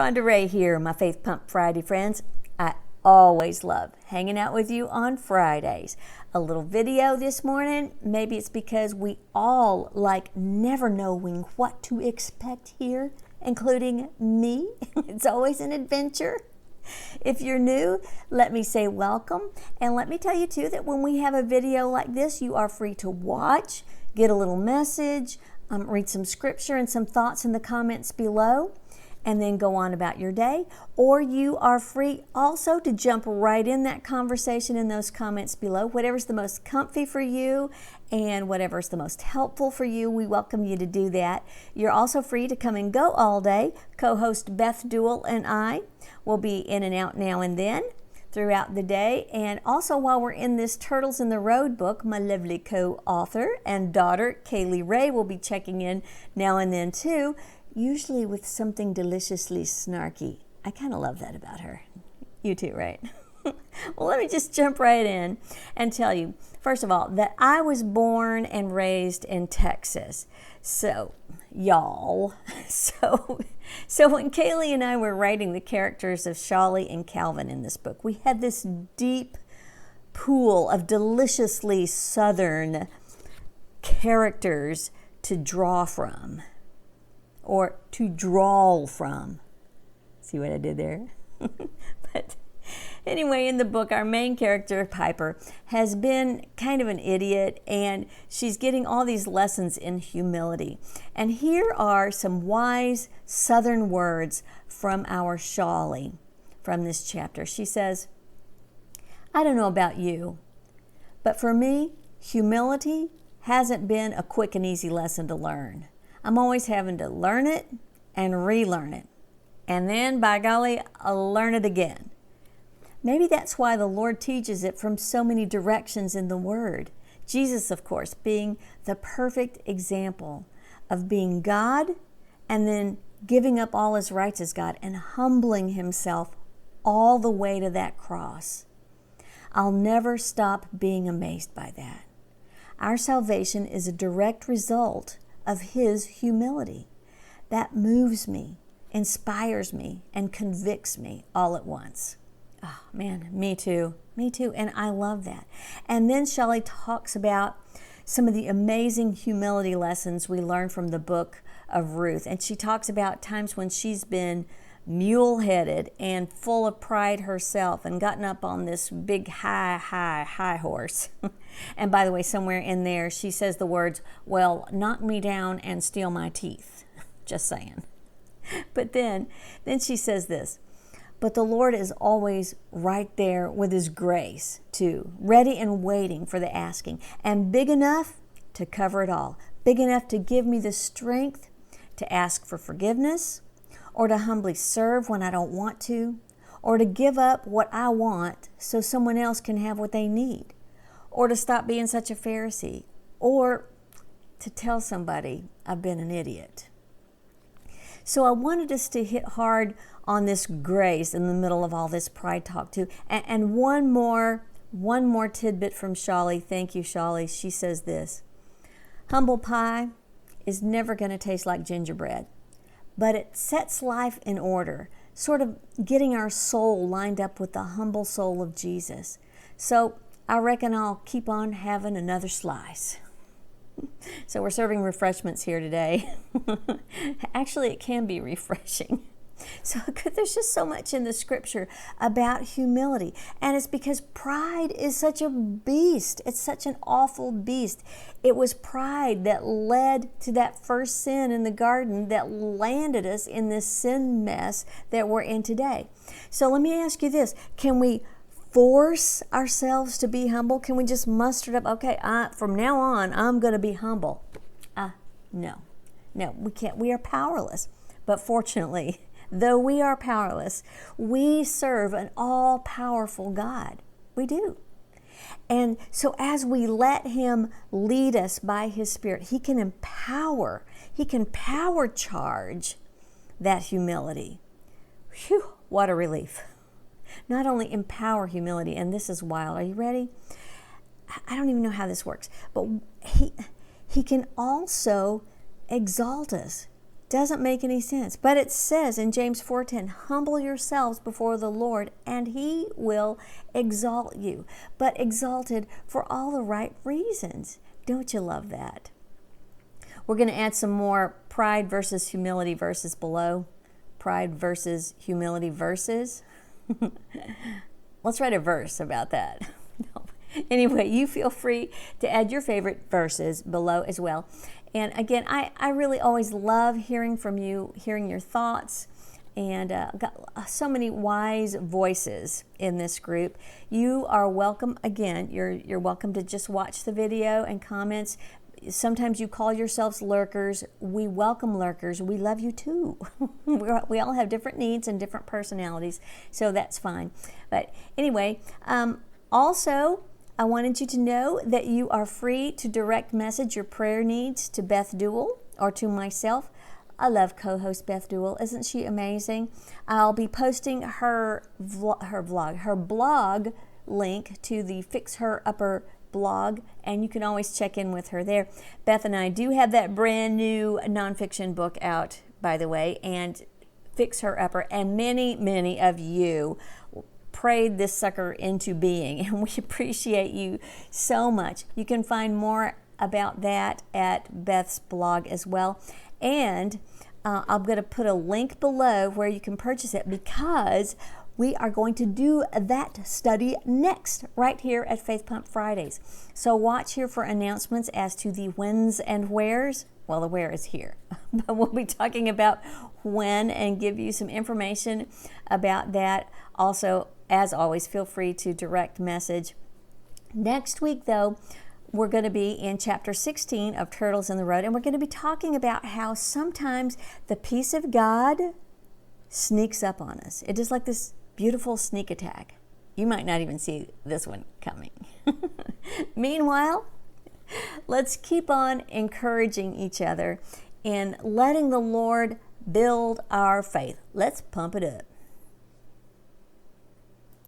Rhonda Ray here, my Faith Pump Friday friends. I always love hanging out with you on Fridays. A little video this morning. Maybe it's because we all like never knowing what to expect here, including me. It's always an adventure. If you're new, let me say welcome. And let me tell you too that when we have a video like this, you are free to watch, get a little message, read some scripture and some thoughts in the comments below, and then go on about your day. Or you are free also to jump right in that conversation in those comments below. Whatever's the most comfy for you and whatever's the most helpful for you, we welcome you to do that. You're also free to come and go all day. Co-host Beth Duell and I will be in and out now and then throughout the day. And also while we're in this Turtles in the Road book, my lovely co-author and daughter, Kaylee Ray, will be checking in now and then too, usually with something deliciously snarky. I kind of love that about her. You too, right? Well, let me just jump right in and tell you, first of all, that I was born and raised in Texas. So, y'all, so when Kaylee and I were writing the characters of Shawley and Calvin in this book, we had this deep pool of deliciously Southern characters to draw from, or to drawl from. See what I did there? But anyway, in the book, our main character, Piper, has been kind of an idiot, and she's getting all these lessons in humility. And here are some wise Southern words from our Shawley from this chapter. She says, "I don't know about you, but for me, humility hasn't been a quick and easy lesson to learn. I'm always having to learn it and relearn it. And then, by golly, I'll learn it again." Maybe that's why the Lord teaches it from so many directions in the Word. Jesus, of course, being the perfect example of being God and then giving up all his rights as God and humbling himself all the way to that cross. I'll never stop being amazed by that. Our salvation is a direct result of his humility. That moves me, inspires me, and convicts me all at once. Oh man, me too, and I love that. And then Shelley talks about some of the amazing humility lessons we learn from the book of Ruth. And she talks about times when she's been mule-headed and full of pride herself and gotten up on this big high horse. And by the way, somewhere in there, she says the words, "Well, knock me down and steal my teeth." Just saying. But then she says this, "But the Lord is always right there with his grace, too, ready and waiting for the asking, and big enough to cover it all, big enough to give me the strength to ask for forgiveness, or to humbly serve when I don't want to, or to give up what I want so someone else can have what they need, or to stop being such a Pharisee, or to tell somebody I've been an idiot." So I wanted us to hit hard on this grace in the middle of all this pride talk too. And one more tidbit from Shawley. Thank you, Shawley. She says this: "Humble pie is never going to taste like gingerbread, but it sets life in order, sort of getting our soul lined up with the humble soul of Jesus. So I reckon I'll keep on having another slice." So we're serving refreshments here today. Actually, it can be refreshing. So there's just so much in the scripture about humility. And it's because pride is such a beast. It's such an awful beast. It was pride that led to that first sin in the garden that landed us in this sin mess that we're in today. So let me ask you this. Can we force ourselves to be humble? Can we just muster it up? Okay, from now on, I'm going to be humble. No, we can't. We are powerless. But fortunately, though we are powerless, we serve an all-powerful God. We do. And so as we let him lead us by his Spirit, he can power charge that humility. Whew, what a relief. Not only empower humility, and this is wild. Are you ready? I don't even know how this works, but he can also exalt us. Doesn't make any sense. But it says in James 4:10, humble yourselves before the Lord and he will exalt you. But exalted for all the right reasons. Don't you love that? We're going to add some more pride versus humility verses below. Pride versus humility verses. Let's write a verse about that. No. Anyway, you feel free to add your favorite verses below as well. And again, I really always love hearing from you, hearing your thoughts, and got so many wise voices in this group. You are welcome. Again, you're welcome to just watch the video and comments. Sometimes you call yourselves lurkers. We welcome lurkers. We love you too. We all have different needs and different personalities, so that's fine. But anyway, also, I wanted you to know that you are free to direct message your prayer needs to Beth Duell or to myself. I love co-host Beth Duell. Isn't she amazing? I'll be posting her blog link to the Fix Her Upper blog, and you can always check in with her there. Beth and I do have that brand new nonfiction book out, by the way, and Fix Her Upper, and many of you prayed this sucker into being, and we appreciate you so much. You can find more about that at Beth's blog as well, and I'm going to put a link below where you can purchase it, because we are going to do that study next right here at Faith Pump Fridays. So watch here for announcements as to the whens and wheres. Well, the where is here, but we'll be talking about when and give you some information about that. Also, as always, feel free to direct message. Next week, though, we're going to be in chapter 16 of Turtles in the Road, and we're going to be talking about how sometimes the peace of God sneaks up on us. It is like this beautiful sneak attack. You might not even see this one coming. Meanwhile, let's keep on encouraging each other and letting the Lord build our faith. Let's pump it up.